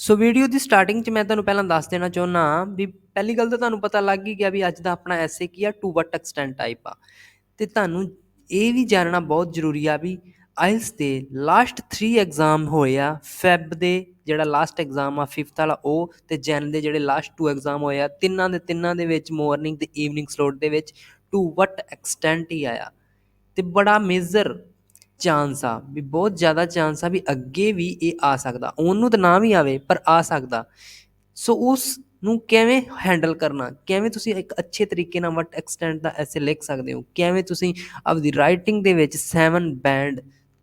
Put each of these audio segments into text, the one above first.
So video ਦੀ starting 'ਚ ਮੈਂ ਤੁਹਾਨੂੰ ਪਹਿਲਾਂ ਦੱਸ ਦੇਣਾ ਚਾਹੁੰਦਾ ਵੀ ਪਹਿਲੀ ਗੱਲ ਤਾਂ ਤੁਹਾਨੂੰ ਪਤਾ ਲੱਗ ਹੀ ਗਿਆ ਵੀ ਅੱਜ ਦਾ ਆਪਣਾ ਐਸੇ ਕੀ ਆ ਟੂ ਵਟ ਐਕਸਟੈਂਟ ਟਾਈਪ ਆ ਤੇ ਤੁਹਾਨੂੰ ਇਹ ਵੀ ਜਾਣਨਾ ਬਹੁਤ ਜ਼ਰੂਰੀ ਆ ਵੀ ਆਇਲਸ ਦੇ ਲਾਸਟ 3 ਐਗਜ਼ਾਮ ਹੋਏ ਆ ਫੈਬ ਦੇ ਜਿਹੜਾ ਲਾਸਟ ਐਗਜ਼ਾਮ ਆ 5th ਵਾਲਾ ਉਹ ਤੇ ਜੈਨ ਦੇ ਜਿਹੜੇ ਲਾਸਟ 2 ਐਗਜ਼ਾਮ ਹੋਏ ਆ ਤਿੰਨਾਂ ਦੇ ਵਿੱਚ ਮਾਰਨਿੰਗ ਤੇ ਈਵਨਿੰਗ ਸਲੋਟ ਦੇ ਵਿੱਚ ਟੂ ਵਟ ਐਕਸਟੈਂਟ ਹੀ ਆਇਆ ਤੇ ਬੜਾ ਮੇਜਰ ਚਾਂਸ ਆ ਵੀ ਬਹੁਤ ਜ਼ਿਆਦਾ ਚਾਂਸ ਆ ਵੀ ਅੱਗੇ ਵੀ ਇਹ ਆ ਸਕਦਾ ਉਹਨੂੰ ਤਾਂ ਨਾ ਵੀ ਆਵੇ ਪਰ ਆ ਸਕਦਾ ਸੋ ਉਸ ਨੂੰ ਕਿਵੇਂ ਹੈਂਡਲ ਕਰਨਾ ਕਿਵੇਂ ਤੁਸੀਂ ਇੱਕ ਅੱਛੇ ਤਰੀਕੇ ਨਾਲ ਵਟ ਐਕਸਟੈਂਟ ਦਾ ਐਸੇ ਲਿਖ ਸਕਦੇ ਹੋ ਕਿਵੇਂ ਤੁਸੀਂ ਆਪਦੀ ਰਾਈਟਿੰਗ ਦੇ ਵਿੱਚ 7 ਬੈਂਡ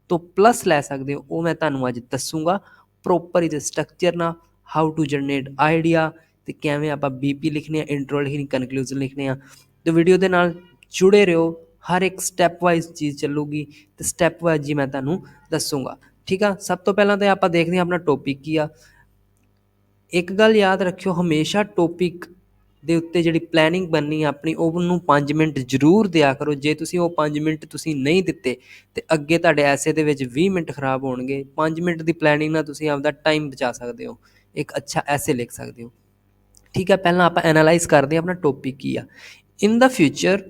ਤੋਂ ਪਲੱਸ ਲੈ ਸਕਦੇ ਹੋ ਉਹ ਮੈਂ ਤੁਹਾਨੂੰ ਅੱਜ ਦੱਸੂਗਾ ਪ੍ਰੋਪਰ ਇਹਦੇ ਸਟਰਕਚਰ ਨਾਲ ਹਾਊ ਟੂ ਜਨਰੇਟ ਆਈਡੀਆ ਤੇ ਕਿਵੇਂ ਆਪਾਂ ਬੀਪੀ ਲਿਖਣੇ ਆ ਇੰਟਰੋ ਲਿਖਣੀ ਕਨਕਲੂਜਨ ਲਿਖਣੇ ਆ ਤੇ ਵੀਡੀਓ ਦੇ ਨਾਲ ਜੁੜੇ ਰਹੋ ਹਰ ਇੱਕ ਸਟੈਪ ਵਾਈਜ਼ ਚੀਜ਼ ਚੱਲੂਗੀ ਤੇ ਸਟੈਪ ਵਾਈਜ਼ ਜੀ ਮੈਂ ਤੁਹਾਨੂੰ ਦੱਸੂਗਾ ਠੀਕ ਆ ਸਭ ਤੋਂ ਪਹਿਲਾਂ ਤਾਂ ਆਪਾਂ ਦੇਖਦੇ ਹਾਂ ਆਪਣਾ ਟੌਪਿਕ ਕੀ ਆ ਇੱਕ ਗੱਲ ਯਾਦ ਰੱਖਿਓ ਹਮੇਸ਼ਾ ਟੌਪਿਕ ਦੇ ਉੱਤੇ ਜਿਹੜੀ ਪਲੈਨਿੰਗ ਬਣਨੀ ਆ ਆਪਣੀ ਉਹਨੂੰ 5 ਮਿੰਟ ਜ਼ਰੂਰ ਦਿਆ ਕਰੋ ਜੇ ਤੁਸੀਂ ਉਹ 5 ਮਿੰਟ ਤੁਸੀਂ ਨਹੀਂ ਦਿੱਤੇ ਤੇ ਅੱਗੇ ਤੁਹਾਡੇ ਐਸੇ ਦੇ ਵਿੱਚ 20 ਮਿੰਟ ਖਰਾਬ ਹੋਣਗੇ 5 ਮਿੰਟ ਦੀ ਪਲੈਨਿੰਗ ਨਾਲ ਤੁਸੀਂ ਆਪਦਾ ਟਾਈਮ ਬਚਾ ਸਕਦੇ ਹੋ ਇੱਕ ਅੱਛਾ ਐਸੇ ਲਿਖ ਸਕਦੇ ਹੋ ਠੀਕ ਹੈ ਪਹਿਲਾਂ ਆਪਾਂ ਐਨਾਲਾਈਜ਼ ਕਰਦੇ ਹਾਂ ਆਪਣਾ ਟੌਪਿਕ ਕੀ ਆ in the future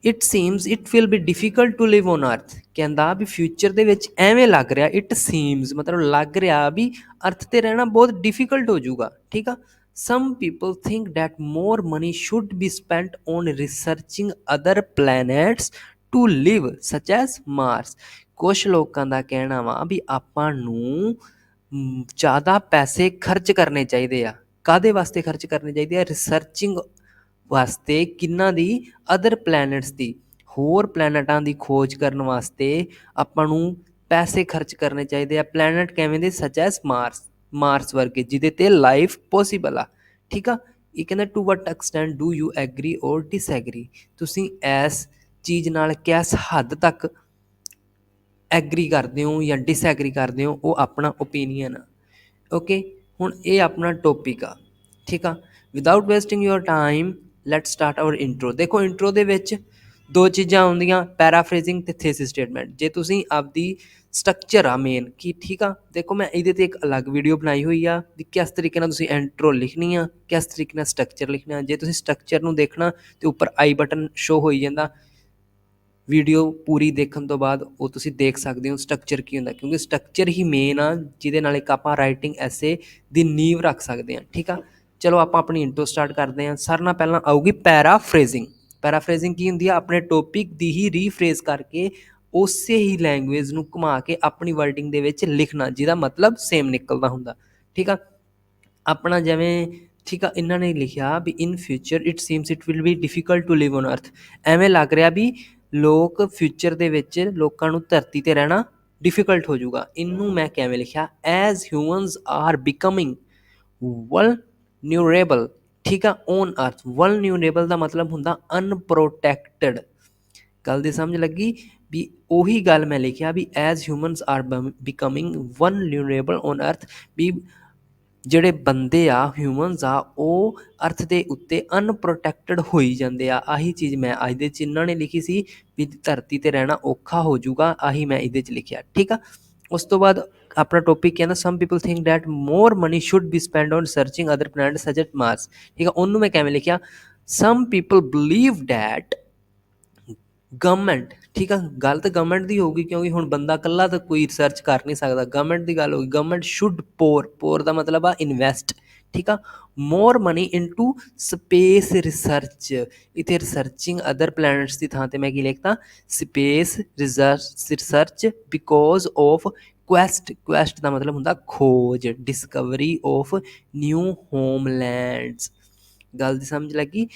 it seems it will be difficult to live on earth ਕਹਿੰਦਾ ਵੀ ਫਿਊਚਰ ਦੇ ਵਿੱਚ ਐਵੇਂ ਲੱਗ ਰਿਹਾ ਇਟ ਸੀਮਸ ਮਤਲਬ ਲੱਗ ਰਿਹਾ ਵੀ ਅਰਥ ਤੇ ਰਹਿਣਾ ਬਹੁਤ ਡਿਫੀਕਲਟ ਹੋ ਜਾਊਗਾ ਠੀਕ ਆ some people think that more money should be spent on researching other planets to live such as Mars ਕੁਛ ਲੋਕਾਂ ਦਾ ਕਹਿਣਾ ਵਾ ਵੀ ਆਪਾਂ ਨੂੰ ਜ਼ਿਆਦਾ ਪੈਸੇ ਖਰਚ ਕਰਨੇ ਚਾਹੀਦੇ ਆ ਕਾਹਦੇ ਵਾਸਤੇ ਖਰਚ ਕਰਨੇ ਚਾਹੀਦੇ ਆ ਰਿਸਰਚਿੰਗ ਵਾਸਤੇ ਕਿੰਨਾਂ ਦੀ ਅਦਰ ਪਲੈਨਟਸ ਦੀ ਹੋਰ ਪਲੈਨਟਾਂ ਦੀ ਖੋਜ ਕਰਨ ਵਾਸਤੇ ਆਪਾਂ ਨੂੰ ਪੈਸੇ ਖਰਚ ਕਰਨੇ ਚਾਹੀਦੇ ਆ ਪਲੈਨਟ ਕਿਵੇਂ ਦੇ ਸਚ ਐਸ ਮਾਰਸ ਵਰਗੇ ਜਿਹਦੇ ਤੇ ਲਾਈਫ ਪੋਸੀਬਲ ਆ ਠੀਕ ਆ ਇਹ ਕਹਿੰਦਾ to what extent do you agree or disagree ਤੁਸੀਂ ਇਸ ਚੀਜ਼ ਨਾਲ ਕਿਸ ਹੱਦ ਤੱਕ ਐਗਰੀ ਕਰਦੇ ਹੋ ਜਾਂ ਡਿਸਐਗਰੀ ਕਰਦੇ ਹੋ ਉਹ ਆਪਣਾ ਓਪੀਨੀਅਨ ਆ ਓਕੇ ਹੁਣ ਇਹ ਆਪਣਾ ਟੌਪਿਕ ਆ ਠੀਕ ਆ without wasting your time let start our intro ਦੇਖੋ ਇੰਟਰੋ ਦੇ ਵਿੱਚ ਦੋ ਚੀਜ਼ਾਂ ਆਉਂਦੀਆਂ ਪੈਰਾਫਰੇਜ਼ਿੰਗ ਤੇ ਥੀਸਿਸ ਸਟੇਟਮੈਂਟ ਜੇ ਤੁਸੀਂ ਆਪਦੀ ਸਟਰਕਚਰ ਆ ਮੇਨ ਕੀ ਠੀਕ ਆ ਦੇਖੋ ਮੈਂ ਇਹਦੇ ਤੇ ਇੱਕ ਅਲੱਗ ਵੀਡੀਓ ਬਣਾਈ ਹੋਈ ਆ ਵੀ ਕਿਸ ਤਰੀਕੇ ਨਾਲ ਤੁਸੀਂ ਇੰਟਰੋ ਲਿਖਣੀ ਆ ਕਿਸ ਤਰੀਕੇ ਨਾਲ ਸਟਰਕਚਰ ਲਿਖਣਾ ਜੇ ਤੁਸੀਂ ਸਟਰਕਚਰ ਨੂੰ ਦੇਖਣਾ ਤੇ ਉੱਪਰ ਆਈ ਬਟਨ ਸ਼ੋ ਹੋਈ ਜਾਂਦਾ ਵੀਡੀਓ ਪੂਰੀ ਦੇਖਣ ਤੋਂ ਬਾਅਦ ਉਹ ਤੁਸੀਂ ਦੇਖ ਸਕਦੇ ਹੋ ਸਟਰਕਚਰ ਕੀ ਹੁੰਦਾ ਕਿਉਂਕਿ ਸਟਰਕਚਰ ਹੀ ਮੇਨ ਆ ਜਿਹਦੇ ਨਾਲ ਇੱਕ ਆਪਾਂ ਰਾਈਟਿੰਗ ਐਸੇ ਦੀ ਨੀਂਵ ਰੱਖ ਸਕਦੇ ਹਾਂ ਠੀਕ ਆ ਚਲੋ ਆਪਾਂ ਆਪਣੀ ਇੰਟਰੋ ਸਟਾਰਟ ਕਰਦੇ ਹਾਂ ਸਾਰਿਆਂ ਨਾਲ ਪਹਿਲਾਂ ਆਊਗੀ ਪੈਰਾਫਰੇਜ਼ਿੰਗ ਕੀ ਹੁੰਦੀ ਆ ਆਪਣੇ ਟੌਪਿਕ ਦੀ ਹੀ ਰੀਫਰੇਜ਼ ਕਰਕੇ ਉਸੇ ਹੀ ਲੈਂਗੁਏਜ ਨੂੰ ਘੁਮਾ ਕੇ ਆਪਣੀ ਵਰਡਿੰਗ ਦੇ ਵਿੱਚ ਲਿਖਣਾ ਜਿਹਦਾ ਮਤਲਬ ਸੇਮ ਨਿਕਲਦਾ ਹੁੰਦਾ ਠੀਕ ਆ ਆਪਣਾ ਜਿਵੇਂ ਠੀਕ ਆ ਇਹਨਾਂ ਨੇ ਲਿਖਿਆ ਵੀ in future it seems it will be difficult to live on earth ਐਵੇਂ ਲੱਗ ਰਿਹਾ ਵੀ ਲੋਕ ਫਿਊਚਰ ਦੇ ਵਿੱਚ ਲੋਕਾਂ ਨੂੰ ਧਰਤੀ ਤੇ ਰਹਿਣਾ ਡਿਫਿਕਲਟ ਹੋ ਜਾਊਗਾ ਇਹਨੂੰ ਮੈਂ ਕਿਵੇਂ ਲਿਖਿਆ as humans are becoming vulnerable ਠੀਕ ਆ ਔਨ ਅਰਥ ਵਲਨਰੇਬਲ ਦਾ ਮਤਲਬ ਹੁੰਦਾ ਅਨਪ੍ਰੋਟੈਕਟਡ ਗੱਲ ਦੀ ਸਮਝ ਲੱਗੀ ਵੀ ਉਹੀ ਗੱਲ ਮੈਂ ਲਿਖਿਆ ਵੀ as humans are becoming vulnerable on earth ਵੀ ਜਿਹੜੇ ਬੰਦੇ ਆ ਹਿਊਮਨਸ ਆ ਉਹ ਅਰਥ ਦੇ ਉੱਤੇ ਅਨਪ੍ਰੋਟੈਕਟਡ ਹੋਈ ਜਾਂਦੇ ਆ ਆਹੀ ਚੀਜ਼ ਮੈਂ ਅੱਜ ਦੇ ਚਿੰਨ੍ਹਾਂ ਨੇ ਲਿਖੀ ਸੀ ਵੀ ਧਰਤੀ ਤੇ ਰਹਿਣਾ ਔਖਾ ਹੋ ਜਾਊਗਾ ਆਹੀ ਮੈਂ ਇਹਦੇ 'ਚ ਲਿਖਿਆ ਠੀਕ ਆ ਉਸ ਤੋਂ ਬਾਅਦ ਆਪਣਾ ਟੌਪਿਕ ਕਹਿੰਦਾ some people think that more money should be spend on searching other planet such as Mars ਠੀਕ ਆ ਉਹਨੂੰ ਮੈਂ ਕਿਵੇਂ ਲਿਖਿਆ some people believe that government ਠੀਕ ਆ ਗੱਲ ਤਾਂ ਗਵਰਨਮੈਂਟ ਦੀ ਹੋਊਗੀ ਕਿਉਂਕਿ ਹੁਣ ਬੰਦਾ ਇਕੱਲਾ ਤਾਂ ਕੋਈ ਰਿਸਰਚ ਕਰ ਨਹੀਂ ਸਕਦਾ ਗਵਰਨਮੈਂਟ ਦੀ ਗੱਲ ਹੋਊਗੀ ਗਵਰਨਮੈਂਟ ਸ਼ੁੱਡ ਪੋਰ ਦਾ ਮਤਲਬ ਆ ਇਨਵੈਸਟ ਠੀਕ ਆ more money into space research ਇੱਥੇ ਰਿਸਰਚਿੰਗ ਅਦਰ ਪਲੈਨਟਸ ਦੀ ਥਾਂ ਤੇ ਮੈਂ ਕੀ ਲਿਖਤਾ space research because of quest ਦਾ ਮਤਲਬ ਹੁੰਦਾ ਖੋਜ ਡਿਸਕਵਰੀ ਆਫ ਨਿਊ ਹੋਮਲੈਂਡਸ ਗੱਲ ਦੀ ਸਮਝ ਲੱਗੀ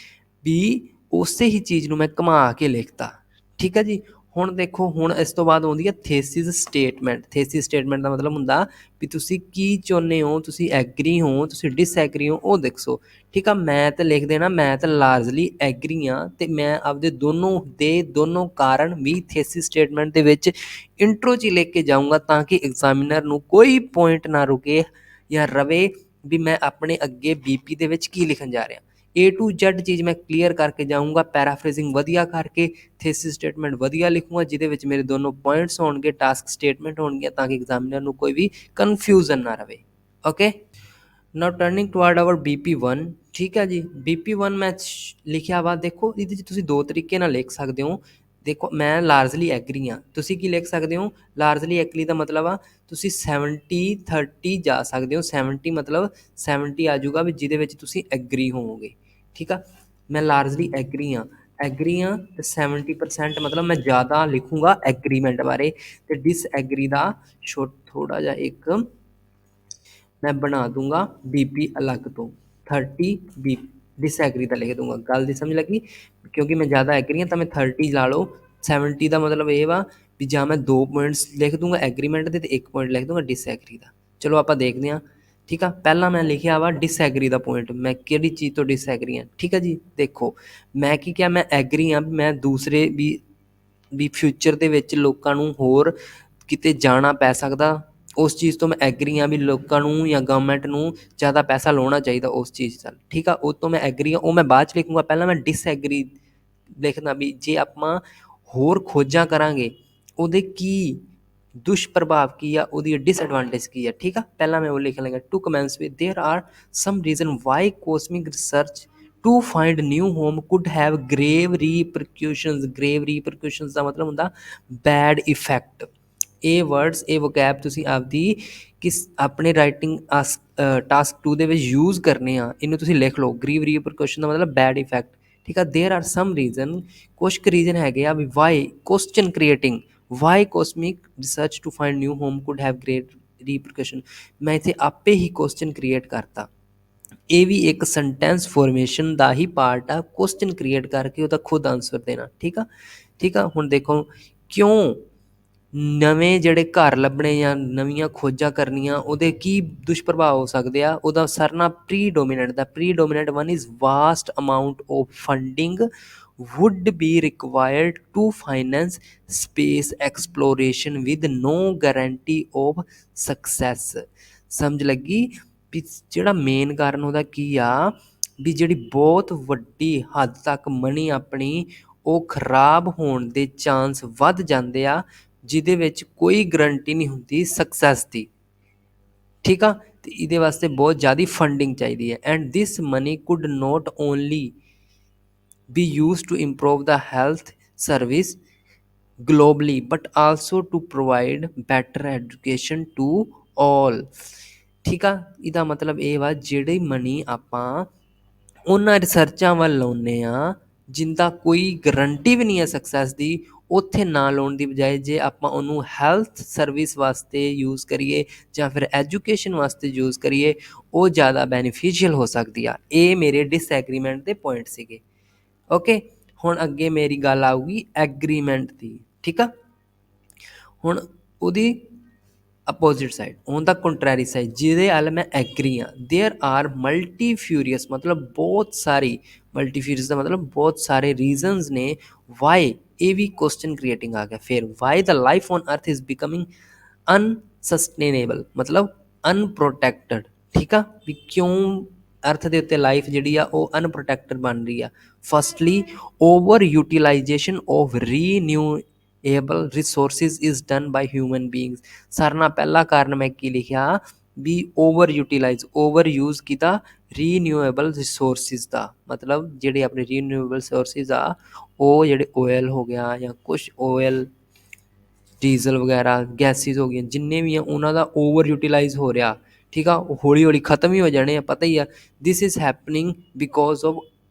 ਵੀ ਉਸੇ ਹੀ ਚੀਜ਼ ਨੂੰ ਮੈਂ ਘੁਮਾ ਕੇ ਲਿਖਤਾ ਠੀਕ ਹੈ ਜੀ ਹੁਣ ਦੇਖੋ ਹੁਣ ਇਸ ਤੋਂ ਬਾਅਦ ਆਉਂਦੀ ਹੈ ਥੀਸਿਸ ਸਟੇਟਮੈਂਟ ਦਾ ਮਤਲਬ ਹੁੰਦਾ ਵੀ ਤੁਸੀਂ ਕੀ ਚਾਹੁੰਦੇ ਹੋ ਤੁਸੀਂ ਐਗਰੀ ਹੋ ਤੁਸੀਂ ਡਿਸਐਗਰੀ ਹੋ ਉਹ ਦੱਸੋ ਠੀਕ ਆ ਮੈਂ ਤਾਂ ਲਿਖ ਦੇਣਾ ਮੈਂ ਤਾਂ ਲਾਰਜਲੀ ਐਗਰੀ ਹਾਂ ਅਤੇ ਮੈਂ ਆਪਦੇ ਦੋਨੋਂ ਕਾਰਨ ਵੀ ਥੀਸਿਸ ਸਟੇਟਮੈਂਟ ਦੇ ਵਿੱਚ ਇੰਟਰੋ 'ਚ ਹੀ ਲਿਖ ਕੇ ਜਾਊਂਗਾ ਤਾਂ ਕਿ ਐਗਜ਼ਾਮੀਨਰ ਨੂੰ ਕੋਈ ਪੁਆਇੰਟ ਨਾ ਰੁਕੇ ਜਾਂ ਰਵੇ ਵੀ ਮੈਂ ਆਪਣੇ ਅੱਗੇ ਬੀਪੀ ਦੇ ਵਿੱਚ ਕੀ ਲਿਖਣ ਜਾ ਰਿਹਾ A to Z ਚੀਜ਼ ਮੈਂ ਕਲੀਅਰ ਕਰਕੇ ਜਾਊਂਗਾ ਪੈਰਾਫਰੇਜ਼ਿੰਗ ਵਧੀਆ ਕਰਕੇ ਥੀਸਿਸ ਸਟੇਟਮੈਂਟ ਵਧੀਆ ਲਿਖੂੰਗਾ ਜਿਹਦੇ ਵਿੱਚ ਮੇਰੇ ਦੋਨੋਂ ਪੁਆਇੰਟਸ ਹੋਣਗੇ ਟਾਸਕ ਸਟੇਟਮੈਂਟ ਹੋਣਗੀਆਂ ਤਾਂ ਕਿ ਐਗਜ਼ਾਮੀਨਰ ਨੂੰ ਕੋਈ ਵੀ ਕਨਫਿਊਜ਼ਨ ਨਾ ਰਵੇ okay now turning ਟੁਆਰਡ hour BP1, ਠੀਕ ਹੈ ਜੀ। BP1 ਮੈਂ ਲਿਖਿਆ ਵਾ, ਦੇਖੋ ਇਹਦੇ 'ਚ ਤੁਸੀਂ ਦੋ ਤਰੀਕੇ ਨਾਲ ਲਿਖ ਸਕਦੇ ਹੋ। ਦੇਖੋ ਮੈਂ ਲਾਰਜਲੀ ਐਗਰੀ ਹਾਂ, ਤੁਸੀਂ ਕੀ ਲਿਖ ਸਕਦੇ ਹੋ? ਲਾਰਜਲੀ ਐਗਰੀ ਦਾ ਮਤਲਬ ਆ ਤੁਸੀਂ 70-30 ਜਾ ਸਕਦੇ ਹੋ। 70 ਮਤਲਬ 70 ਆ ਜਾਊਗਾ ਵੀ ਜਿਹਦੇ ਵਿੱਚ ਤੁਸੀਂ ਐਗਰੀ ਹੋਵੋਗੇ, ਠੀਕ ਆ। ਮੈਂ ਲਾਰਜਲੀ ਐਗਰੀ ਹਾਂ ਅਤੇ 70% ਮਤਲਬ ਮੈਂ ਜ਼ਿਆਦਾ ਲਿਖੂੰਗਾ ਐਗਰੀਮੈਂਟ ਬਾਰੇ, ਅਤੇ ਡਿਸਐਗਰੀ ਦਾ ਥੋੜ੍ਹਾ ਜਿਹਾ ਇੱਕ ਮੈਂ ਬਣਾ ਦੂੰਗਾ BP ਅਲੱਗ ਤੋਂ, 30 ਬੀ ਡਿਸਐਗਰੀ ਦਾ ਲਿਖ ਦੂੰਗਾ। ਗੱਲ ਦੀ ਸਮਝ ਲੱਗੀ? ਕਿਉਂਕਿ ਮੈਂ ਜ਼ਿਆਦਾ ਐਗਰੀ ਹਾਂ ਤਾਂ ਮੈਂ 30 ਲਾ ਲਓ। 70 ਦਾ ਮਤਲਬ ਇਹ ਵਾ ਵੀ ਜਾਂ ਮੈਂ 2 ਪੁਆਇੰਟਸ ਲਿਖ ਦੂੰਗਾ ਐਗਰੀਮੈਂਟ ਦੇ, ਅਤੇ 1 ਪੁਆਇੰਟ ਲਿਖ ਦੂੰਗਾ ਡਿਸਐਗਰੀ ਦਾ। ਚਲੋ ਆਪਾਂ ਦੇਖਦੇ ਹਾਂ, ਠੀਕ ਆ। ਪਹਿਲਾਂ ਮੈਂ ਲਿਖਿਆ ਵਾ ਡਿਸਐਗਰੀ ਦਾ ਪੁਆਇੰਟ, ਮੈਂ ਕਿਹੜੀ ਚੀਜ਼ ਤੋਂ ਡਿਸਐਗਰੀ ਹਾਂ, ਠੀਕ ਹੈ ਜੀ। ਦੇਖੋ ਮੈਂ ਕੀ ਕਿਹਾ, ਮੈਂ ਐਗਰੀ ਹਾਂ, ਮੈਂ ਦੂਸਰੇ ਵੀ ਫਿਊਚਰ ਦੇ ਵਿੱਚ ਲੋਕਾਂ ਨੂੰ ਹੋਰ ਕਿਤੇ ਜਾਣਾ ਪੈ ਸਕਦਾ, ਉਸ ਚੀਜ਼ ਤੋਂ ਮੈਂ ਐਗਰੀ ਹਾਂ ਵੀ ਲੋਕਾਂ ਨੂੰ ਜਾਂ ਗਵਰਨਮੈਂਟ ਨੂੰ ਜ਼ਿਆਦਾ ਪੈਸਾ ਲਾਉਣਾ ਚਾਹੀਦਾ ਉਸ ਚੀਜ਼ ਦਾ, ਠੀਕ ਆ। ਉਹ ਤੋਂ ਮੈਂ ਐਗਰੀ ਹਾਂ, ਉਹ ਮੈਂ ਬਾਅਦ 'ਚ ਲਿਖੂੰਗਾ। ਪਹਿਲਾਂ ਮੈਂ ਡਿਸਐਗਰੀ ਲਿਖਦਾ ਵੀ ਜੇ ਆਪਾਂ ਹੋਰ ਖੋਜਾਂ ਕਰਾਂਗੇ ਉਹਦੇ ਕੀ ਦੁਸ਼ਪ੍ਰਭਾਵ ਕੀ ਆ, ਉਹਦੀ ਡਿਸਐਡਵਾਂਟੇਜ ਕੀ ਆ, ਠੀਕ ਆ। ਪਹਿਲਾਂ ਮੈਂ ਉਹ ਲਿਖਣ ਲੱਗਾ, to commence with there are some reason why cosmic research to find new home could have grave repercussions. Grave repercussions ਦਾ ਮਤਲਬ ਹੁੰਦਾ ਬੈਡ ਇਫੈਕਟ। ਇਹ ਵਰਡਸ, ਇਹ ਵੋਕੈਬ ਤੁਸੀਂ ਆਪਦੀ ਆਪਣੇ ਰਾਈਟਿੰਗ ਟਾਸਕ 2 ਦੇ ਵਿੱਚ ਯੂਜ਼ ਕਰਨੇ ਆ। ਇਹਨੂੰ ਤੁਸੀਂ ਲਿਖ ਲਓ, ਗ੍ਰੀਵ ਰੀਪਰਕਸ਼ਨ ਦਾ ਮਤਲਬ ਬੈਡ ਇਫੈਕਟ, ਠੀਕ ਆ। ਦੇਅਰ ਆਰ ਸਮ ਰੀਜ਼ਨ, ਕੁਛ ਕੁ ਰੀਜ਼ਨ ਹੈਗੇ ਆ ਵੀ why question creating, why cosmic research to find new home could have great repercussion. ਮੈਂ ਇੱਥੇ ਆਪੇ ਹੀ ਕੁਐਸਚਨ ਕ੍ਰੀਏਟ ਕਰਤਾ। ਇਹ ਵੀ ਇੱਕ ਸੈਂਟੈਂਸ ਫੋਰਮੇਸ਼ਨ ਦਾ ਹੀ ਪਾਰਟ ਆ, ਕੁਐਸਚਨ ਕ੍ਰੀਏਟ ਕਰਕੇ ਉਹਦਾ ਖੁਦ ਆਨਸਰ ਦੇਣਾ, ਠੀਕ ਆ। ਠੀਕ ਆ, ਹੁਣ ਦੇਖੋ ਕਿਉਂ ਨਵੇਂ ਜਿਹੜੇ ਘਰ ਲੱਭਣੇ ਜਾਂ ਨਵੀਆਂ ਖੋਜਾਂ ਕਰਨੀਆਂ, ਉਹਦੇ ਕੀ ਦੁਸ਼ਪ੍ਰਭਾਵ ਹੋ ਸਕਦੇ ਆ। ਉਹਦਾ ਸਰਨਾ ਪ੍ਰੀਡੋਮੀਨੈਂਟ ਦਾ, predominant one is vast amount of funding would be required to finance space exploration with no guarantee of success। ਸਮਝ ਲੱਗੀ ਵੀ ਜਿਹੜਾ ਮੇਨ ਕਾਰਨ ਉਹਦਾ ਕੀ ਆ, ਵੀ ਜਿਹੜੀ ਬਹੁਤ ਵੱਡੀ ਹੱਦ ਤੱਕ ਮਨੀ ਆਪਣੀ ਉਹ ਖਰਾਬ ਹੋਣ ਦੇ ਚਾਂਸ ਵੱਧ ਜਾਂਦੇ ਆ, ਜਿਹਦੇ ਵਿੱਚ ਕੋਈ ਗਰੰਟੀ ਨਹੀਂ ਹੁੰਦੀ ਸਕਸੈਸ ਦੀ, ਠੀਕ ਆ। ਅਤੇ ਇਹਦੇ ਵਾਸਤੇ ਬਹੁਤ ਜ਼ਿਆਦਾ ਫੰਡਿੰਗ ਚਾਹੀਦੀ ਹੈ। And this money could not only be used to improve the health service globally but also to provide better education to all, ਠੀਕ ਆ। ਇਹਦਾ ਮਤਲਬ ਇਹ ਵਾ ਜਿਹੜੀ ਮਨੀ ਆਪਾਂ ਉਹਨਾਂ ਰਿਸਰਚਾਂ ਵੱਲ ਲਾਉਂਦੇ ਹਾਂ ਜਿਨਦਾ ਕੋਈ ਗਰੰਟੀ ਵੀ ਨਹੀਂ ਹੈ ਸਕਸੈਸ ਦੀ, ਉੱਥੇ ਨਾ ਲਾਉਣ ਦੀ ਬਜਾਏ ਜੇ ਆਪਾਂ ਉਹਨੂੰ ਹੈਲਥ ਸਰਵਿਸ ਵਾਸਤੇ ਯੂਜ਼ ਕਰੀਏ ਜਾਂ ਫਿਰ ਐਜੂਕੇਸ਼ਨ ਵਾਸਤੇ ਯੂਜ਼ ਕਰੀਏ, ਉਹ ਜ਼ਿਆਦਾ ਬੈਨੀਫੀਸ਼ੀਅਲ ਹੋ ਸਕਦੀ ਆ। ਇਹ ਮੇਰੇ ਡਿਸਐਗਰੀਮੈਂਟ ਦੇ ਪੁਆਇੰਟ ਸੀਗੇ, ਓਕੇ। ਹੁਣ ਅੱਗੇ ਮੇਰੀ ਗੱਲ ਆਊਗੀ ਐਗਰੀਮੈਂਟ ਦੀ, ਠੀਕ ਆ। ਹੁਣ ਉਹਦੀ opposite side, on the contrary side, ਜਿਹਦੇ ਵੱਲ ਮੈਂ ਐਗਰੀ ਹਾਂ, ਦੇਅਰ ਆਰ ਮਲਟੀਫਿਊਰੀਅਸ ਮਤਲਬ ਬਹੁਤ ਸਾਰੀ, ਮਲਟੀਫਿਊਰੀਅਸ ਦਾ ਮਤਲਬ ਬਹੁਤ ਸਾਰੇ ਰੀਜ਼ਨਸ ਨੇ ਵਾਈ, ਇਹ ਵੀ ਕੁਐਸਚਨ ਕ੍ਰੀਏਟਿੰਗ ਆ ਗਿਆ। ਫਿਰ why the life on earth is becoming unsustainable ਮਤਲਬ ਅਨਪ੍ਰੋਟੈਕਟਡ, ਠੀਕ ਆ। ਵੀ ਕਿਉਂ ਅਰਥ ਦੇ ਉੱਤੇ ਲਾਈਫ ਜਿਹੜੀ ਆ ਉਹ ਅਨਪ੍ਰੋਟੈਕਟਡ ਬਣ ਰਹੀ ਆ। Firstly over utilization of renewable resources is done by human beings. ਸਾਰਿਆਂ ਨਾਲ ਪਹਿਲਾ ਕਾਰਨ ਮੈਂ ਕੀ ਲਿਖਿਆ we over utilize, over use ਕੀਤਾ ਰੀਨਿਊਏਬਲ ਰਿਸੋਰਸਿਸ ਦਾ, ਮਤਲਬ ਜਿਹੜੇ ਆਪਣੇ ਰੀਨਿਊਏਬਲ ਰਿਸੋਰਸਿਸ ਆ, ਉਹ ਜਿਹੜੇ ਓਇਲ ਹੋ ਗਿਆ ਜਾਂ ਕੁਛ ਓਇਲ ਡੀਜ਼ਲ ਵਗੈਰਾ ਗੈਸਿਸ ਹੋ ਗਈਆਂ, ਜਿੰਨੇ ਵੀ ਆ ਉਹਨਾਂ ਦਾ ਓਵਰ ਯੂਟੀਲਾਈਜ਼ ਹੋ ਰਿਹਾ, ਠੀਕ ਆ। ਉਹ ਹੌਲੀ ਹੌਲੀ ਖਤਮ ਹੀ ਹੋ ਜਾਣੇ ਆ, ਪਤਾ ਹੀ ਆ। This is happening because of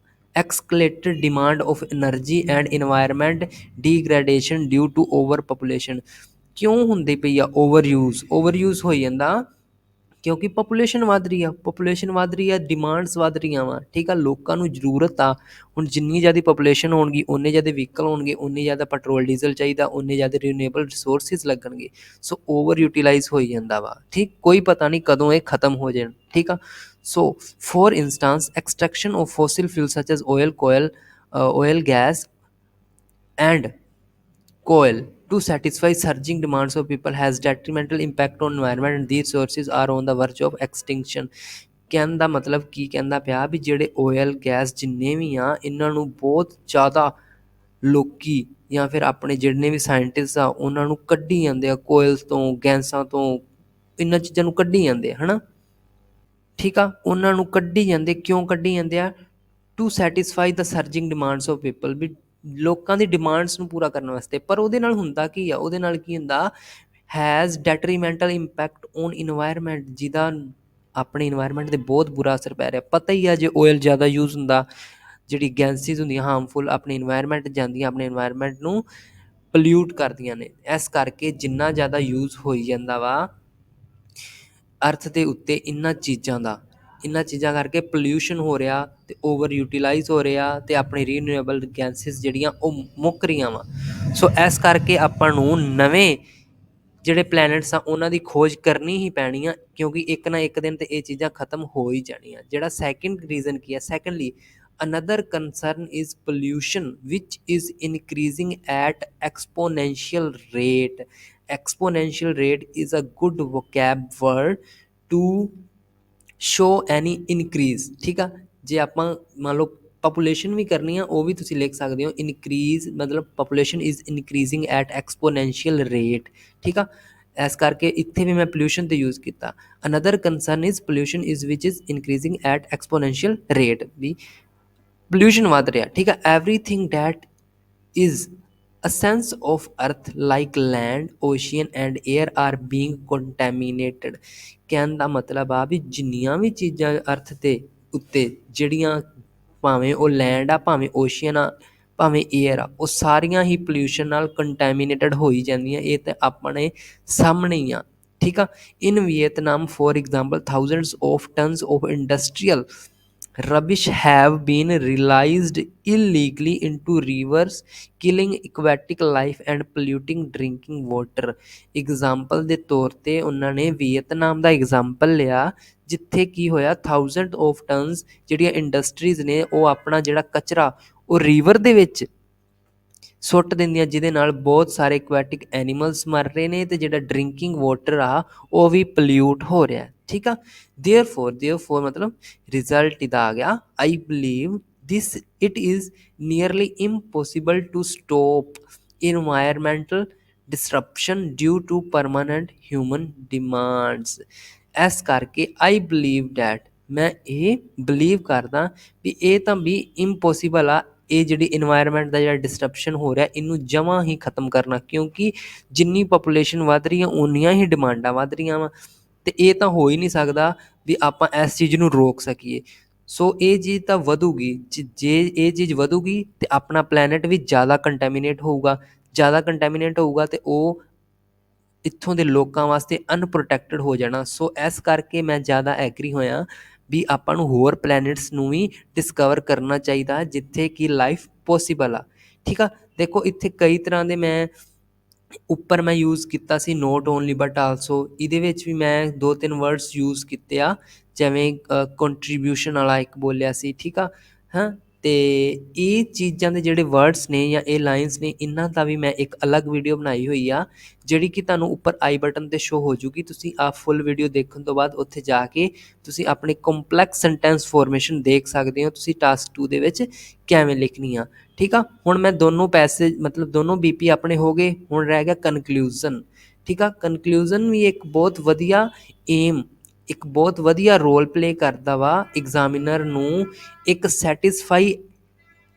escalated demand of energy and environment degradation due to over population। ਕਿਉਂ ਹੁੰਦੀ ਪਈ ਆ ਓਵਰਯੂਜ਼? ਓਵਰਯੂਜ਼ ਹੋਈ ਜਾਂਦਾ ਕਿਉਂਕਿ ਪਾਪੂਲੇਸ਼ਨ ਵੱਧ ਰਹੀ ਆ, ਪਾਪੂਲੇਸ਼ਨ ਵੱਧ ਰਹੀ ਆ, ਡਿਮਾਂਡਸ ਵੱਧ ਰਹੀਆਂ ਵਾ, ਠੀਕ ਆ। ਲੋਕਾਂ ਨੂੰ ਜ਼ਰੂਰਤ ਆ, ਹੁਣ ਜਿੰਨੀ ਜ਼ਿਆਦਾ ਪਾਪੂਲੇਸ਼ਨ ਹੋਣਗੀ ਉਨੇ ਜ਼ਿਆਦਾ ਵਹੀਕਲ ਹੋਣਗੇ, ਉਨੀ ਜ਼ਿਆਦਾ ਪੈਟਰੋਲ ਡੀਜ਼ਲ ਚਾਹੀਦਾ, ਉਨੇ ਜ਼ਿਆਦਾ ਰੀਨਿਊਏਬਲ ਰਿਸੋਰਸਿਸ ਲੱਗਣਗੇ। ਸੋ ਓਵਰ ਯੂਟੀਲਾਈਜ਼ ਹੋਈ ਜਾਂਦਾ ਵਾ, ਠੀਕ। ਕੋਈ ਪਤਾ ਨਹੀਂ ਕਦੋਂ ਇਹ ਖਤਮ ਹੋ ਜਾਣ, ਠੀਕ ਆ। So, for instance, extraction of fossil fuels such as oil, oil, gas, and coal to satisfy surging demands of people has detrimental impact on environment and these sources are on the verge of extinction। ਕਹਿਣ ਦਾ ਮਤਲਬ ਕੀ ਕਹਿੰਦਾ ਪਿਆ ਵੀ ਜਿਹੜੇ oil gas ਜਿੰਨੇ ਵੀ ਆ, ਇਹਨਾਂ ਨੂੰ ਬਹੁਤ ਜ਼ਿਆਦਾ ਲੋਕੀ ਜਾਂ ਫਿਰ ਆਪਣੇ ਜਿੰਨੇ ਵੀ ਸਾਇੰਟਿਸਟ ਆ ਉਹਨਾਂ ਨੂੰ ਕੱਢੀ ਜਾਂਦੇ ਆ, ਕੋਇਲਸ ਤੋਂ, ਗੈਸਾਂ ਤੋਂ, ਇਹਨਾਂ ਚੀਜ਼ਾਂ ਨੂੰ ਕੱਢੀ ਜਾਂਦੇ ਆ, ਹੈ ਨਾ। ਠੀਕ ਆ, ਉਹਨਾਂ ਨੂੰ ਕੱਢੀ ਜਾਂਦੇ। ਕਿਉਂ ਕੱਢੀ ਜਾਂਦੇ ਆ? To satisfy the surging demands of people, ਵੀ ਲੋਕਾਂ ਦੀ ਡਿਮਾਂਡਸ ਨੂੰ ਪੂਰਾ ਕਰਨ ਵਾਸਤੇ। ਪਰ ਉਹਦੇ ਨਾਲ ਹੁੰਦਾ ਕੀ ਆ? ਉਹਦੇ ਨਾਲ ਕੀ ਹੁੰਦਾ? ਹੈਜ਼ ਡੈਟਰੀਮੈਂਟਲ ਇੰਪੈਕਟ ਔਨ ਇਨਵਾਇਰਮੈਂਟ, ਜਿਹਦਾ ਆਪਣੇ ਇਨਵਾਇਰਮੈਂਟ 'ਤੇ ਬਹੁਤ ਬੁਰਾ ਅਸਰ ਪੈ ਰਿਹਾ। ਪਤਾ ਹੀ ਆ, ਜੇ ਓਇਲ ਜ਼ਿਆਦਾ ਯੂਜ਼ ਹੁੰਦਾ, ਜਿਹੜੀ ਗੈਸਿਸ ਹੁੰਦੀਆਂ ਹਾਰਮਫੁਲ ਆਪਣੇ ਇਨਵਾਇਰਮੈਂਟ ਜਾਂਦੀਆਂ, ਆਪਣੇ ਇਨਵਾਇਰਮੈਂਟ ਨੂੰ ਪਲਿਊਟ ਕਰਦੀਆਂ ਨੇ। ਇਸ ਕਰਕੇ ਜਿੰਨਾ ਜ਼ਿਆਦਾ ਯੂਜ਼ ਹੋਈ ਜਾਂਦਾ ਵਾ ਅਰਥ ਦੇ ਉੱਤੇ ਇਹਨਾਂ ਚੀਜ਼ਾਂ ਕਰਕੇ ਪੋਲਿਊਸ਼ਨ ਹੋ ਰਿਹਾ ਅਤੇ ਓਵਰ ਯੂਟੀਲਾਈਜ਼ ਹੋ ਰਿਹਾ ਅਤੇ ਆਪਣੀ ਰੀਨਿਊਏਬਲ ਗੈਸਿਸ ਜਿਹੜੀਆਂ ਉਹ ਮੁੱਕ ਰਹੀਆਂ ਵਾ। ਸੋ ਇਸ ਕਰਕੇ ਆਪਾਂ ਨੂੰ ਨਵੇਂ ਜਿਹੜੇ ਪਲੈਨਟਸ ਆ ਉਹਨਾਂ ਦੀ ਖੋਜ ਕਰਨੀ ਹੀ ਪੈਣੀ ਆ, ਕਿਉਂਕਿ ਇੱਕ ਨਾ ਇੱਕ ਦਿਨ ਤੇ ਇਹ ਚੀਜ਼ਾਂ ਖਤਮ ਹੋ ਹੀ ਜਾਣੀਆਂ। ਜਿਹੜਾ ਸੈਕਿੰਡ ਰੀਜ਼ਨ ਕੀ ਹੈ? Secondly, another concern is pollution which is increasing at exponential rate. Exponential rate is a good vocab word to show any increase। ਠੀਕ ਆ, ਜੇ ਆਪਾਂ ਮੰਨ ਲਓ ਪਾਪੂਲੇਸ਼ਨ ਵੀ ਕਰਨੀ ਆ, ਉਹ ਵੀ ਤੁਸੀਂ ਲਿਖ ਸਕਦੇ ਹੋ ਇਨਕਰੀਜ਼, ਮਤਲਬ population is increasing at exponential rate. ਠੀਕ ਆ, ਇਸ ਕਰਕੇ ਇੱਥੇ ਵੀ ਮੈਂ ਪੋਲਿਊਸ਼ਨ 'ਤੇ ਯੂਜ਼ ਕੀਤਾ। Another concern is pollution is which is increasing at exponential rate, ਵੀ ਪੋਲਿਊਸ਼ਨ ਵੱਧ ਰਿਹਾ। ਠੀਕ ਆ, everything that is a sense of earth like land, ocean and air are being contaminated। ਕਹਿਣ ਦਾ ਮਤਲਬ ਆ ਵੀ ਜਿੰਨੀਆਂ ਵੀ ਚੀਜ਼ਾਂ ਅਰਥ ਦੇ ਉੱਤੇ, ਜਿਹੜੀਆਂ ਭਾਵੇਂ ਉਹ ਲੈਂਡ ਆ, ਭਾਵੇਂ ਓਸ਼ੀਅਨ ਆ, ਭਾਵੇਂ ਏਅਰ ਆ, ਉਹ ਸਾਰੀਆਂ ਹੀ ਪੋਲਿਊਸ਼ਨ ਨਾਲ ਕੰਟੈਮੀਨੇਟਡ ਹੋਈ ਜਾਂਦੀਆਂ। ਇਹ ਤਾਂ ਆਪਣੇ ਸਾਹਮਣੇ ਹੀ ਆ। ਠੀਕ ਆ, in Vietnam for example thousands of tons of industrial rubbish have been released illegally into rivers, killing aquatic life and polluting drinking water। Example ਦੇ ਤੌਰ 'ਤੇ ਉਹਨਾਂ ਨੇ ਵੀਅਤਨਾਮ ਦਾ ਐਗਜ਼ਾਮਪਲ ਲਿਆ, ਜਿੱਥੇ ਕੀ ਹੋਇਆ, ਥਾਊਜ਼ੈਂਡ ਆਫ ਟਨਸ ਜਿਹੜੀਆਂ ਇੰਡਸਟਰੀਜ਼ ਨੇ ਉਹ ਆਪਣਾ ਜਿਹੜਾ ਕਚਰਾ ਉਹ ਰੀਵਰ ਦੇ ਵਿੱਚ ਸੁੱਟ ਦਿੰਦੀਆਂ, ਜਿਹਦੇ ਨਾਲ ਬਹੁਤ ਸਾਰੇ ਐਕੁਐਟਿਕ ਐਨੀਮਲਸ ਮਰ ਰਹੇ ਨੇ ਅਤੇ ਜਿਹੜਾ ਡਰਿੰਕਿੰਗ ਵਾਟਰ ਆ ਉਹ ਵੀ ਪਲਿਊਟ ਹੋ ਰਿਹਾ। ਠੀਕ ਆ, ਦੇਅਰਫੋਰ ਮਤਲਬ ਰਿਜ਼ਲਟ ਇਹਦਾ ਆ ਗਿਆ, I believe this it is nearly impossible to stop environmental disruption due to permanent human demands. ਇਸ ਕਰਕੇ ਆਈ ਬਲੀਵ ਡੈਟ, ਮੈਂ ਇਹ ਬਲੀਵ ਕਰਦਾ ਵੀ ਇਹ ਤਾਂ ਵੀ ਇੰਪੋਸੀਬਲ ਆ, ਇਹ ਜਿਹੜੀ ਇਨਵਾਇਰਮੈਂਟ ਦਾ ਜਿਹੜਾ ਡਿਸਟਰਪਸ਼ਨ ਹੋ ਰਿਹਾ ਇਹਨੂੰ ਜਮਾਂ ਹੀ ਖਤਮ ਕਰਨਾ, ਕਿਉਂਕਿ ਜਿੰਨੀ ਪਾਪੂਲੇਸ਼ਨ ਵੱਧ ਰਹੀ ਆ ਓਨੀਆਂ ਹੀ ਡਿਮਾਂਡਾਂ ਵੱਧ ਰਹੀਆਂ ਵਾ, ਅਤੇ ਇਹ ਤਾਂ ਹੋ ਹੀ ਨਹੀਂ ਸਕਦਾ ਵੀ ਆਪਾਂ ਇਸ ਚੀਜ਼ ਨੂੰ ਰੋਕ ਸਕੀਏ। ਸੋ ਇਹ ਚੀਜ਼ ਤਾਂ ਵਧੂਗੀ, ਜੇ ਇਹ ਚੀਜ਼ ਵਧੂਗੀ ਤਾਂ ਆਪਣਾ ਪਲੈਨਟ ਵੀ ਜ਼ਿਆਦਾ ਕੰਟੈਮੀਨੇਟ ਹੋਊਗਾ ਅਤੇ ਉਹ ਇੱਥੋਂ ਦੇ ਲੋਕਾਂ ਵਾਸਤੇ ਅਨਪ੍ਰੋਟੈਕਟਡ ਹੋ ਜਾਣਾ। ਸੋ ਇਸ ਕਰਕੇ ਮੈਂ ਜ਼ਿਆਦਾ ਐਗਰੀ ਹੋਇਆ ਵੀ ਆਪਾਂ ਨੂੰ ਹੋਰ ਪਲੈਨਟਸ ਨੂੰ ਵੀ ਡਿਸਕਵਰ ਕਰਨਾ ਚਾਹੀਦਾ ਜਿੱਥੇ ਕਿ ਲਾਈਫ ਪੋਸੀਬਲ ਆ। ਠੀਕ ਆ, ਦੇਖੋ ਇੱਥੇ ਕਈ ਤਰ੍ਹਾਂ ਦੇ ਮੈਂ ਉੱਪਰ ਮੈਂ ਯੂਜ਼ ਕੀਤਾ ਸੀ ਨੋਟ ਓਨਲੀ ਬਟ ਆਲਸੋ, ਇਹਦੇ ਵਿੱਚ ਵੀ ਮੈਂ 2-3 ਵਰਡਸ ਯੂਜ਼ ਕੀਤੇ ਆ, ਜਿਵੇਂ ਕੰਟਰੀਬਿਊਸ਼ਨ ਵਾਲਾ ਇੱਕ ਬੋਲਿਆ ਸੀ। ਠੀਕ ਆ, ਹਾਂ, ਅਤੇ ਇਹ ਚੀਜ਼ਾਂ ਦੇ ਜਿਹੜੇ ਵਰਡਸ ਨੇ ਜਾਂ ਇਹ ਲਾਈਨਸ ਨੇ, ਇਹਨਾਂ ਦਾ ਵੀ ਮੈਂ ਇੱਕ ਅਲੱਗ ਵੀਡੀਓ ਬਣਾਈ ਹੋਈ ਆ, ਜਿਹੜੀ ਕਿ ਤੁਹਾਨੂੰ ਉੱਪਰ ਆਈ ਬਟਨ 'ਤੇ ਸ਼ੋ ਹੋ ਜੂਗੀ। ਤੁਸੀਂ ਆਹ ਫੁੱਲ ਵੀਡੀਓ ਦੇਖਣ ਤੋਂ ਬਾਅਦ ਉੱਥੇ ਜਾ ਕੇ ਤੁਸੀਂ ਆਪਣੇ ਕੰਪਲੈਕਸ ਸੈਂਟੈਂਸ ਫੋਰਮੇਸ਼ਨ ਦੇਖ ਸਕਦੇ ਹੋ, ਤੁਸੀਂ ਟਾਸਕ 2 ਦੇ ਵਿੱਚ ਕਿਵੇਂ ਲਿਖਣੀ ਆ। ਠੀਕ ਆ, ਹੁਣ ਮੈਂ ਦੋਨੋਂ ਦੋਨੋਂ BP ਆਪਣੇ ਹੋ ਗਏ, ਹੁਣ ਰਹਿ ਗਿਆ ਕਨਕਲੂਜ਼ਨ। ਠੀਕ ਆ, ਕਨਕਲੂਜ਼ਨ ਵੀ ਇੱਕ ਬਹੁਤ ਵਧੀਆ ਰੋਲ ਪਲੇ ਕਰਦਾ ਵਾ ਐਗਜ਼ਾਮੀਨਰ ਨੂੰ ਇੱਕ ਸੈਟਿਸਫਾਈ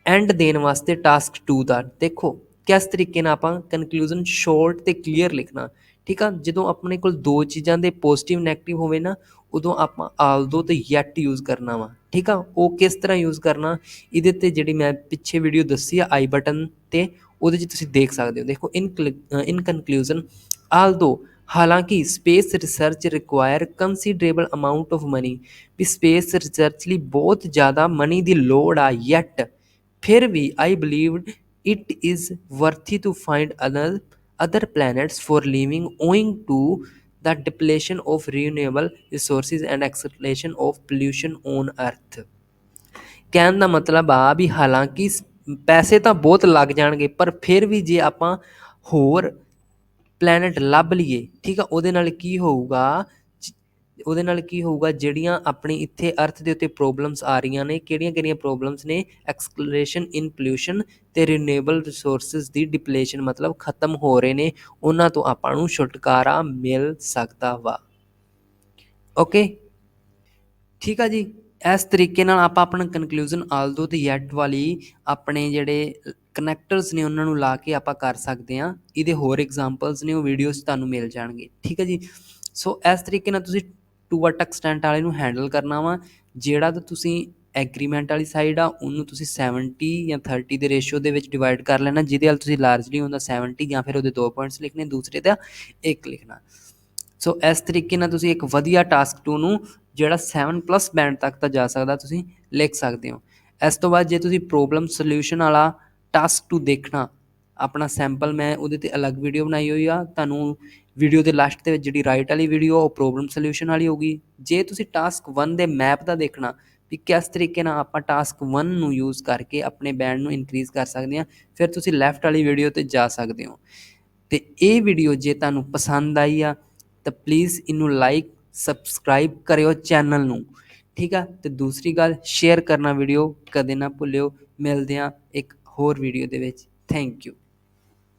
ਐਂਡ ਦੇਣ ਵਾਸਤੇ ਟਾਸਕ 2 ਦਾ। ਦੇਖੋ ਕਿਸ ਤਰੀਕੇ ਨਾਲ ਆਪਾਂ ਕਨਕਲੂਜ਼ਨ ਸ਼ੋਰਟ ਅਤੇ ਕਲੀਅਰ ਲਿਖਣਾ। ਠੀਕ ਆ, ਜਦੋਂ ਆਪਣੇ ਕੋਲ ਦੋ ਚੀਜ਼ਾਂ ਦੇ ਪੋਜ਼ੀਟਿਵ ਨੈਗੇਟਿਵ ਹੋਵੇ ਨਾ, ਉਦੋਂ ਆਪਾਂ ਆਲਦੋ ਅਤੇ ਯੈਟ ਯੂਜ਼ ਕਰਨਾ ਵਾ। ਠੀਕ ਆ, ਉਹ ਕਿਸ ਤਰ੍ਹਾਂ ਯੂਜ਼ ਕਰਨਾ, ਇਹਦੇ 'ਤੇ ਜਿਹੜੀ ਮੈਂ ਪਿੱਛੇ ਵੀਡੀਓ ਦੱਸੀ ਆ ਆਈ ਬਟਨ 'ਤੇ, ਉਹਦੇ 'ਚ ਤੁਸੀਂ ਦੇਖ ਸਕਦੇ ਹੋ। ਦੇਖੋ ਇਨ ਕਨਕਲੂਜ਼ਨ, ਆਲਦੋ ਹਾਲਾਂਕਿ space research require considerable amount of money, ਵੀ ਸਪੇਸ ਰਿਸਰਚ ਲਈ ਬਹੁਤ ਜ਼ਿਆਦਾ ਮਨੀ ਦੀ ਲੋੜ ਆ, ਯੈਟ ਫਿਰ ਵੀ I believed it is worthy to find other planets for living owing to the depletion of renewable resources and acceleration of pollution on earth। ਕਹਿਣ ਦਾ ਮਤਲਬ ਆ ਵੀ ਹਾਲਾਂਕਿ ਪੈਸੇ ਤਾਂ ਬਹੁਤ ਲੱਗ ਜਾਣਗੇ, ਪਰ ਫਿਰ ਵੀ ਜੇ ਆਪਾਂ ਹੋਰ ਪਲੈਨਟ ਲੱਭ ਲਈਏ, ਠੀਕ ਆ, ਉਹਦੇ ਨਾਲ ਕੀ ਹੋਊਗਾ, ਜਿਹੜੀਆਂ ਆਪਣੀ ਇੱਥੇ ਅਰਥ ਦੇ ਉੱਤੇ ਪ੍ਰੋਬਲਮਸ ਆ ਰਹੀਆਂ ਨੇ, ਕਿਹੜੀਆਂ ਪ੍ਰੋਬਲਮਸ ਨੇ, ਐਕਸਕਲੇਸ਼ਨ ਇਨ ਪੋਲਿਊਸ਼ਨ ਅਤੇ ਰੀਨਿਊਏਬਲ ਰਿਸੋਰਸਿਸ ਦੀ ਡਿਪਲੇਸ਼ਨ, ਮਤਲਬ ਖਤਮ ਹੋ ਰਹੇ ਨੇ, ਉਹਨਾਂ ਤੋਂ ਆਪਾਂ ਨੂੰ ਛੁਟਕਾਰਾ ਮਿਲ ਸਕਦਾ ਵਾ। ਓਕੇ, ਠੀਕ ਆ ਜੀ। ਇਸ ਤਰੀਕੇ ਨਾਲ ਆਪਾਂ ਆਪਣਾ ਕਨਕਲੂਜ਼ਨ ਆਲਦੋ ਤੇ ਯੈਟ ਵਾਲੀ ਆਪਣੇ ਜਿਹੜੇ ਕਨੈਕਟਰਸ ਨੇ ਉਹਨਾਂ ਨੂੰ ਲਾ ਕੇ ਆਪਾਂ ਕਰ ਸਕਦੇ ਹਾਂ। ਇਹਦੇ ਹੋਰ ਐਗਜ਼ਾਮਪਲਸ ਨੇ, ਉਹ ਵੀਡੀਓਜ਼ ਤੁਹਾਨੂੰ ਮਿਲ ਜਾਣਗੇ। ਠੀਕ ਹੈ ਜੀ। ਸੋ ਇਸ ਤਰੀਕੇ ਨਾਲ ਤੁਸੀਂ ਟੂ ਵਟ ਐਕਸਟੈਂਟ ਵਾਲੇ ਨੂੰ ਹੈਂਡਲ ਕਰਨਾ ਵਾ। ਜਿਹੜਾ ਤਾਂ ਤੁਸੀਂ ਐਗਰੀਮੈਂਟ ਵਾਲੀ ਸਾਈਡ ਆ ਉਹਨੂੰ ਤੁਸੀਂ 70 ਜਾਂ 30 ਦੇ ਰੇਸ਼ੋ ਦੇ ਵਿੱਚ ਡਿਵਾਈਡ ਕਰ ਲੈਣਾ, ਜਿਹਦੇ ਵੱਲ ਤੁਸੀਂ ਲਾਰਜਲੀ ਹੁੰਦਾ 70 ਜਾਂ ਫਿਰ ਉਹਦੇ 2 ਪੁਆਇੰਟਸ ਲਿਖਣੇ, ਦੂਸਰੇ ਦਾ 1 ਲਿਖਣਾ। ਸੋ ਇਸ ਤਰੀਕੇ ਨਾਲ ਤੁਸੀਂ ਇੱਕ ਵਧੀਆ ਟਾਸਕ 2 ਨੂੰ ਜਿਹੜਾ 7+ ਬੈਂਡ ਤੱਕ ਤਾਂ ਜਾ ਸਕਦਾ ਤੁਸੀਂ ਲਿਖ ਸਕਦੇ ਹੋ। ਇਸ ਤੋਂ ਬਾਅਦ ਜੇ ਤੁਸੀਂ ਪ੍ਰੋਬਲਮ ਸੋਲਿਊਸ਼ਨ ਵਾਲਾ ਟਾਸਕ 2 ਦੇਖਣਾ, ਆਪਣਾ ਸੈਂਪਲ ਮੈਂ ਉਹਦੇ 'ਤੇ ਅਲੱਗ ਵੀਡੀਓ ਬਣਾਈ ਹੋਈ ਆ। ਤੁਹਾਨੂੰ ਵੀਡੀਓ ਦੇ ਲਾਸਟ ਦੇ ਵਿੱਚ ਜਿਹੜੀ ਰਾਈਟ ਵਾਲੀ ਵੀਡੀਓ ਉਹ ਪ੍ਰੋਬਲਮ ਸੋਲਿਊਸ਼ਨ ਵਾਲੀ ਹੋਊਗੀ। ਜੇ ਤੁਸੀਂ ਟਾਸਕ 1 ਦੇ ਮੈਪ ਦਾ ਦੇਖਣਾ ਵੀ ਕਿਸ ਤਰੀਕੇ ਨਾਲ ਆਪਾਂ ਟਾਸਕ 1 ਨੂੰ ਯੂਜ਼ ਕਰਕੇ ਆਪਣੇ ਬੈਂਡ ਨੂੰ ਇਨਕਰੀਜ਼ ਕਰ ਸਕਦੇ ਹਾਂ, ਫਿਰ ਤੁਸੀਂ ਲੈਫਟ ਵਾਲੀ ਵੀਡੀਓ 'ਤੇ ਜਾ ਸਕਦੇ ਹੋ। ਅਤੇ ਇਹ ਵੀਡੀਓ ਜੇ ਤੁਹਾਨੂੰ ਪਸੰਦ ਆਈ ਆ ਤਾਂ ਪਲੀਜ਼ ਇਹਨੂੰ ਲਾਈਕ ਸਬਸਕ੍ਰਾਈਬ ਕਰਿਓ ਚੈਨਲ ਨੂੰ। ਠੀਕ ਆ। ਅਤੇ ਦੂਸਰੀ ਗੱਲ, ਸ਼ੇਅਰ ਕਰਨਾ ਵੀਡੀਓ ਕਦੇ ਨਾ ਭੁੱਲਿਓ। ਮਿਲਦੇ ਹਾਂ ਇੱਕ ਹੋਰ ਵੀਡੀਓ ਦੇ ਵਿੱਚ। Thank you.